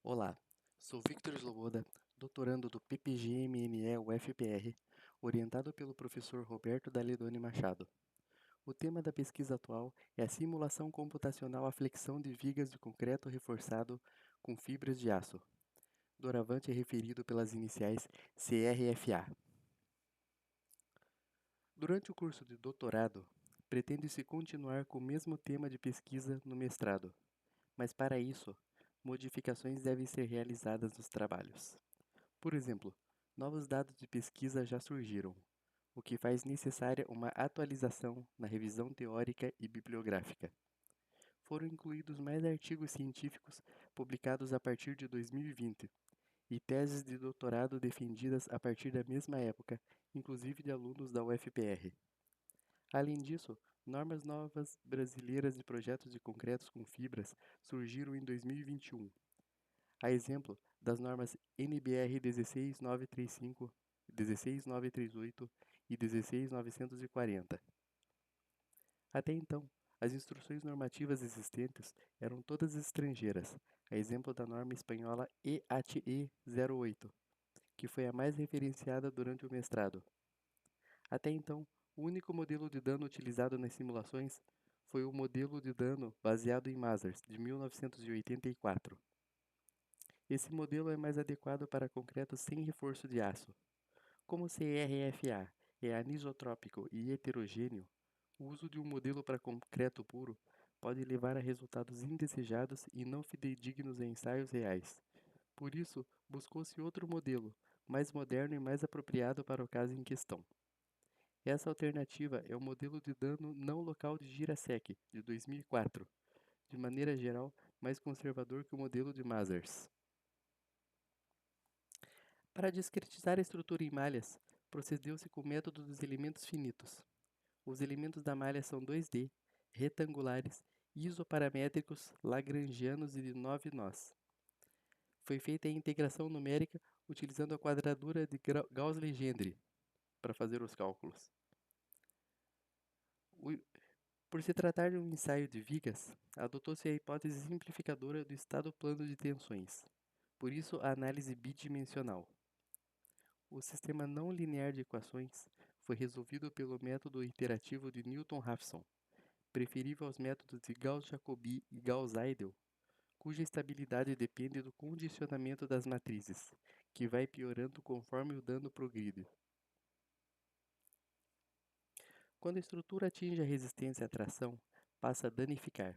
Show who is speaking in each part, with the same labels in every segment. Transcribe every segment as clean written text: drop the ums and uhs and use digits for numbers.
Speaker 1: Olá, sou Victor Sloboda, doutorando do PPG-MME UFPR, orientado pelo professor Roberto Daledoni Machado. O tema da pesquisa atual é a simulação computacional à flexão de vigas de concreto reforçado com fibras de aço. Doravante é referido pelas iniciais CRFA. Durante o curso de doutorado, pretende-se continuar com o mesmo tema de pesquisa no mestrado, mas para isso, modificações devem ser realizadas nos trabalhos. Por exemplo, novos dados de pesquisa já surgiram, o que faz necessária uma atualização na revisão teórica e bibliográfica. Foram incluídos mais artigos científicos publicados a partir de 2020 e teses de doutorado defendidas a partir da mesma época, inclusive de alunos da UFPR. Além disso, normas novas brasileiras de projetos de concretos com fibras surgiram em 2021, a exemplo das normas NBR 16935, 16938 e 16940. Até então, as instruções normativas existentes eram todas estrangeiras, a exemplo da norma espanhola EATE 08, que foi a mais referenciada durante o mestrado. Até então, o único modelo de dano utilizado nas simulações foi o modelo de dano baseado em Mazars, de 1984. Esse modelo é mais adequado para concretos sem reforço de aço. Como o CRFA é anisotrópico e heterogêneo, o uso de um modelo para concreto puro pode levar a resultados indesejados e não fidedignos em ensaios reais. Por isso, buscou-se outro modelo, mais moderno e mais apropriado para o caso em questão. Essa alternativa é o modelo de dano não local de Girasec, de 2004, de maneira geral mais conservador que o modelo de Mazars. Para discretizar a estrutura em malhas, procedeu-se com o método dos elementos finitos. Os elementos da malha são 2D, retangulares, isoparamétricos, lagrangianos e de 9 nós. Foi feita a integração numérica utilizando a quadradura de Gauss-Legendre para fazer os cálculos. Por se tratar de um ensaio de vigas, adotou-se a hipótese simplificadora do estado plano de tensões, por isso a análise bidimensional. O sistema não linear de equações foi resolvido pelo método iterativo de Newton-Raphson, preferível aos métodos de Gauss-Jacobi e Gauss-Seidel, cuja estabilidade depende do condicionamento das matrizes, que vai piorando conforme o dano progride. Quando a estrutura atinge a resistência à tração, passa a danificar.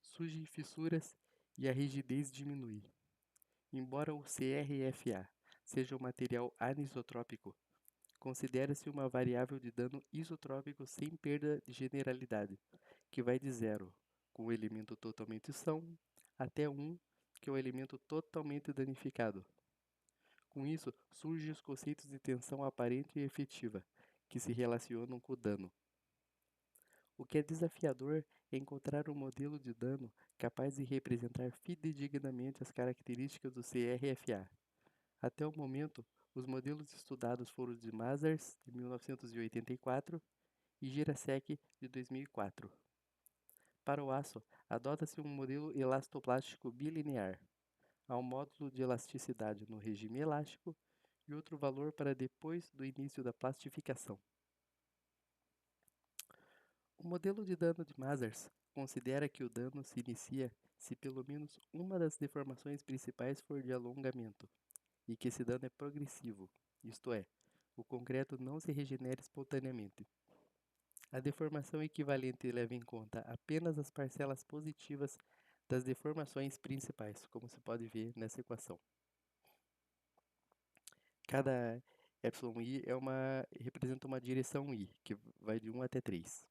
Speaker 1: Surgem fissuras e a rigidez diminui. Embora o CRFA seja um material anisotrópico, considera-se uma variável de dano isotrópico sem perda de generalidade, que vai de 0, com o elemento totalmente são, até 1, que é o elemento totalmente danificado. Com isso, surgem os conceitos de tensão aparente e efetiva, que se relacionam com o dano. O que é desafiador é encontrar um modelo de dano capaz de representar fidedignamente as características do CRFA. Até o momento, os modelos estudados foram os de Mazars, de 1984, e Girasec, de 2004. Para o aço, adota-se um modelo elastoplástico bilinear. Há um módulo de elasticidade no regime elástico e outro valor para depois do início da plastificação. O modelo de dano de Mazars considera que o dano se inicia se pelo menos uma das deformações principais for de alongamento, e que esse dano é progressivo, isto é, o concreto não se regenera espontaneamente. A deformação equivalente leva em conta apenas as parcelas positivas das deformações principais, como se pode ver nessa equação. Cada εi representa uma direção i, que vai de 1 até 3.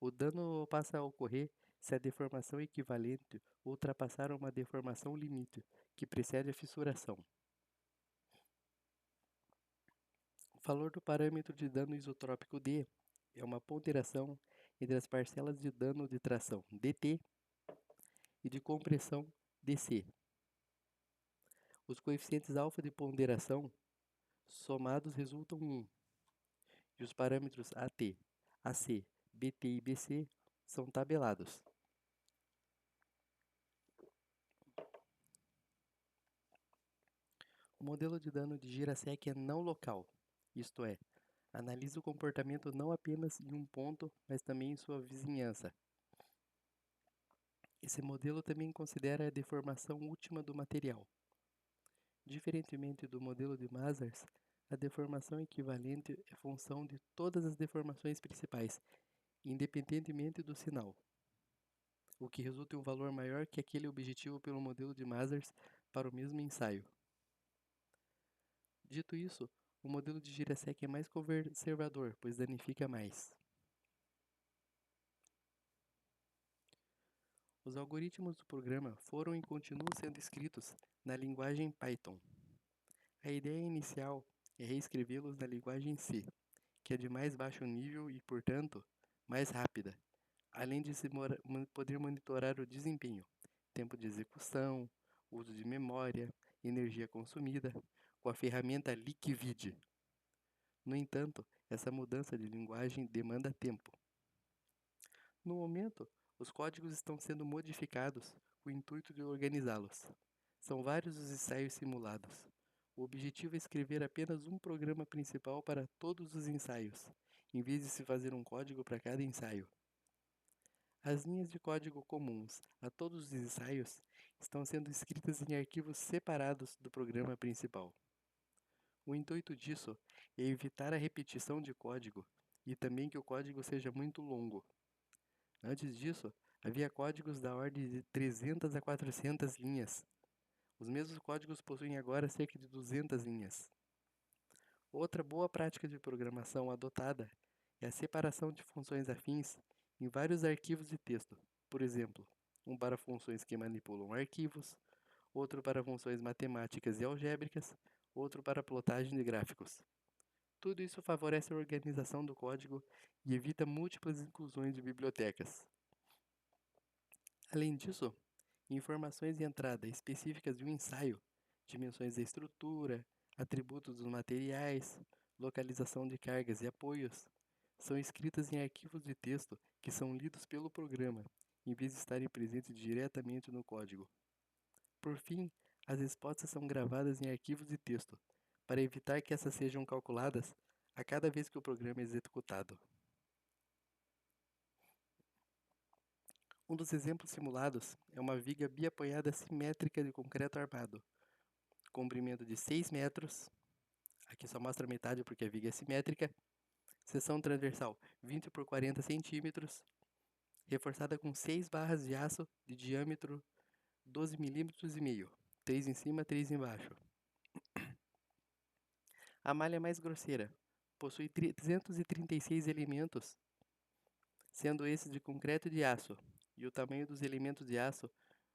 Speaker 1: O dano passa a ocorrer se a deformação equivalente ultrapassar uma deformação limite, que precede a fissuração. O valor do parâmetro de dano isotrópico D é uma ponderação entre as parcelas de dano de tração dt e de compressão dc. Os coeficientes alfa de ponderação somados resultam 1, e os parâmetros AT, AC, BT e BC são tabelados. O modelo de dano de Girasec é não local, isto é, analisa o comportamento não apenas em um ponto, mas também em sua vizinhança. Esse modelo também considera a deformação última do material. Diferentemente do modelo de Mazars, a deformação equivalente é função de todas as deformações principais, independentemente do sinal, o que resulta em um valor maior que aquele objetivo pelo modelo de Mazars para o mesmo ensaio. Dito isso, o modelo de Girasec é mais conservador, pois danifica mais. Os algoritmos do programa foram e continuam sendo escritos na linguagem Python. A ideia inicial é reescrevê-los na linguagem C, que é de mais baixo nível e, portanto, mais rápida, além de poder monitorar o desempenho, tempo de execução, uso de memória, energia consumida, com a ferramenta Liquid. No entanto, essa mudança de linguagem demanda tempo. No momento, os códigos estão sendo modificados com o intuito de organizá-los. São vários os ensaios simulados. O objetivo é escrever apenas um programa principal para todos os ensaios, em vez de se fazer um código para cada ensaio. As linhas de código comuns a todos os ensaios estão sendo escritas em arquivos separados do programa principal. O intuito disso é evitar a repetição de código e também que o código seja muito longo. Antes disso, havia códigos da ordem de 300 a 400 linhas. Os mesmos códigos possuem agora cerca de 200 linhas. Outra boa prática de programação adotada é a separação de funções afins em vários arquivos de texto. Por exemplo, um para funções que manipulam arquivos, outro para funções matemáticas e algébricas, outro para plotagem de gráficos. Tudo isso favorece a organização do código e evita múltiplas inclusões de bibliotecas. Além disso, informações de entrada específicas de um ensaio, dimensões da estrutura, atributos dos materiais, localização de cargas e apoios, são escritas em arquivos de texto que são lidos pelo programa, em vez de estarem presentes diretamente no código. Por fim, as respostas são gravadas em arquivos de texto, para evitar que essas sejam calculadas a cada vez que o programa é executado. Um dos exemplos simulados é uma viga biapoiada simétrica de concreto armado, comprimento de 6 metros, aqui só mostra metade porque a viga é simétrica, seção transversal 20 por 40 centímetros, reforçada com 6 barras de aço de diâmetro 12 milímetros e meio, 3 em cima, 3 embaixo. A malha mais grosseira possui 336 elementos, sendo esses de concreto e de aço, e o tamanho dos elementos de aço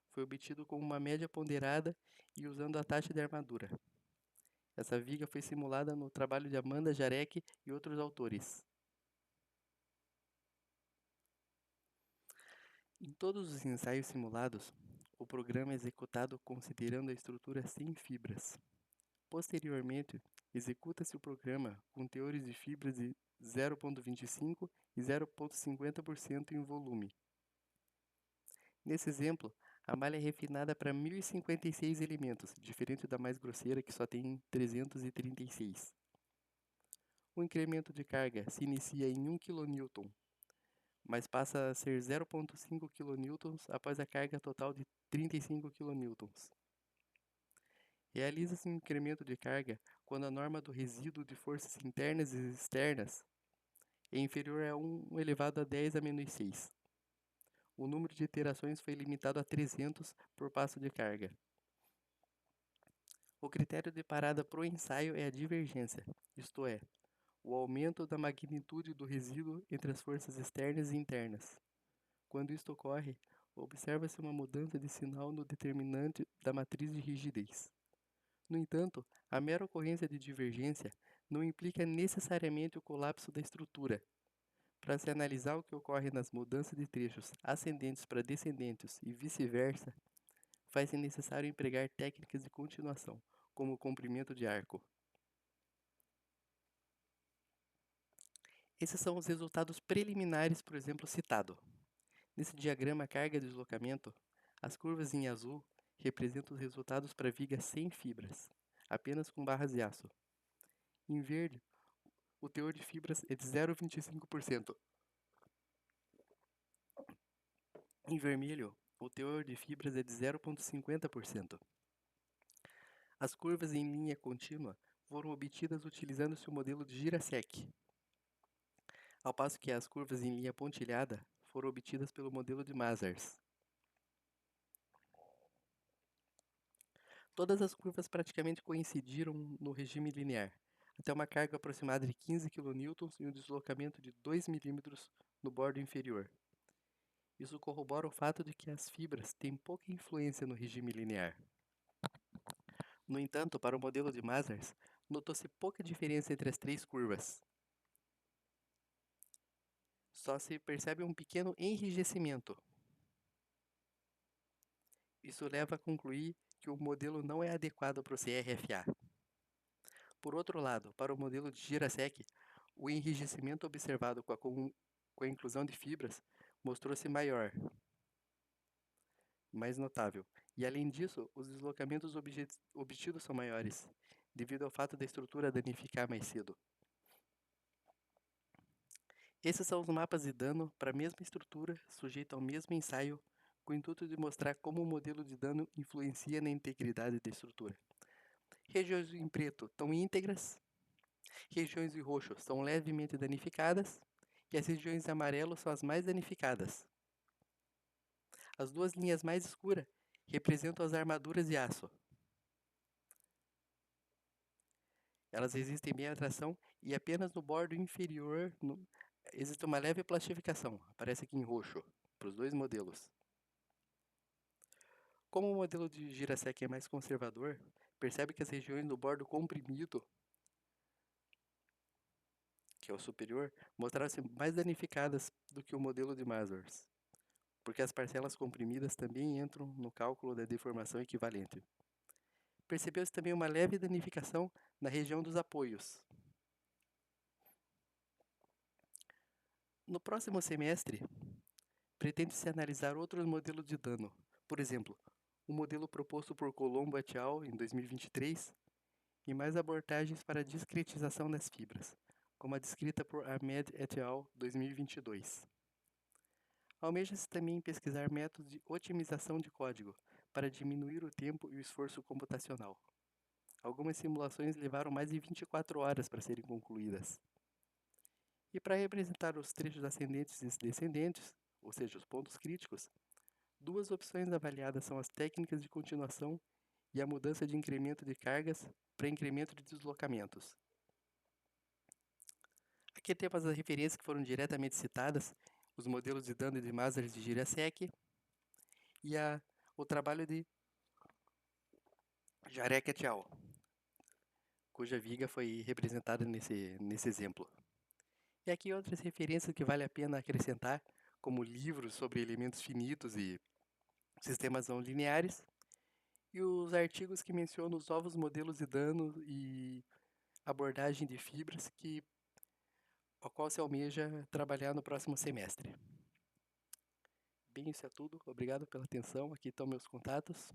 Speaker 1: foi obtido com uma média ponderada e usando a taxa de armadura. Essa viga foi simulada no trabalho de Amanda Jarek e outros autores. Em todos os ensaios simulados, o programa é executado considerando a estrutura sem fibras. Posteriormente, executa-se o programa com teores de fibras de 0,25 e 0,50% em volume. Nesse exemplo, a malha é refinada para 1056 elementos, diferente da mais grosseira que só tem 336. O incremento de carga se inicia em 1 kN, mas passa a ser 0,5 kN após a carga total de 35 kN. Realiza-se um incremento de carga quando a norma do resíduo de forças internas e externas é inferior a 1 elevado a 10 a menos 6. O número de iterações foi limitado a 300 por passo de carga. O critério de parada para o ensaio é a divergência, isto é, o aumento da magnitude do resíduo entre as forças externas e internas. Quando isto ocorre, observa-se uma mudança de sinal no determinante da matriz de rigidez. No entanto, a mera ocorrência de divergência não implica necessariamente o colapso da estrutura. Para se analisar o que ocorre nas mudanças de trechos ascendentes para descendentes e vice-versa, faz-se necessário empregar técnicas de continuação, como o comprimento de arco. Esses são os resultados preliminares para o exemplo citado. Nesse diagrama carga-deslocamento, as curvas em azul representam os resultados para vigas sem fibras. apenas com barras de aço. Em verde, o teor de fibras é de 0,25%. Em vermelho, o teor de fibras é de 0,50%. As curvas em linha contínua foram obtidas utilizando-se o modelo de Girasec, ao passo que as curvas em linha pontilhada foram obtidas pelo modelo de Mazars. Todas as curvas praticamente coincidiram no regime linear, até uma carga aproximada de 15 kN e um deslocamento de 2 mm no bordo inferior. Isso corrobora o fato de que as fibras têm pouca influência no regime linear. No entanto, para o modelo de Mazars, notou-se pouca diferença entre as três curvas. Só se percebe um pequeno enrijecimento. Isso leva a concluir que o modelo não é adequado para o CRFA. Por outro lado, para o modelo de Girasec, o enrijecimento observado com a inclusão de fibras mostrou-se maior, mais notável, e além disso, os deslocamentos obtidos são maiores, devido ao fato da estrutura danificar mais cedo. Esses são os mapas de dano para a mesma estrutura, sujeita ao mesmo ensaio, com o intuito de mostrar como o modelo de dano influencia na integridade da estrutura. Regiões em preto estão íntegras, regiões em roxo são levemente danificadas, e as regiões em amarelo são as mais danificadas. As duas linhas mais escuras representam as armaduras de aço. Elas resistem bem à tração e apenas no bordo inferior existe uma leve plastificação, aparece aqui em roxo, para os dois modelos. Como o modelo de Girasec é mais conservador, percebe que as regiões do bordo comprimido, que é o superior, mostraram-se mais danificadas do que o modelo de Mazars, porque as parcelas comprimidas também entram no cálculo da deformação equivalente. Percebeu-se também uma leve danificação na região dos apoios. No próximo semestre, pretende-se analisar outros modelos de dano, por exemplo, o modelo proposto por Colombo et al. Em 2023 e mais abordagens para a discretização das fibras, como a descrita por Ahmed et al. 2022. Almeja-se também pesquisar métodos de otimização de código para diminuir o tempo e o esforço computacional. Algumas simulações levaram mais de 24 horas para serem concluídas. E para representar os trechos ascendentes e descendentes, ou seja, os pontos críticos, duas opções avaliadas são as técnicas de continuação e a mudança de incremento de cargas para incremento de deslocamentos. Aqui temos as referências que foram diretamente citadas, os modelos de dano de Mazars de Girasec e o trabalho de Jarek et al., cuja viga foi representada nesse exemplo. E aqui outras referências que vale a pena acrescentar, como livros sobre elementos finitos e sistemas não lineares, e os artigos que mencionam os novos modelos de dano e abordagem de fibras ao qual se almeja trabalhar no próximo semestre. Bem, isso é tudo. Obrigado pela atenção. Aqui estão meus contatos.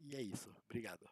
Speaker 1: E é isso. Obrigado.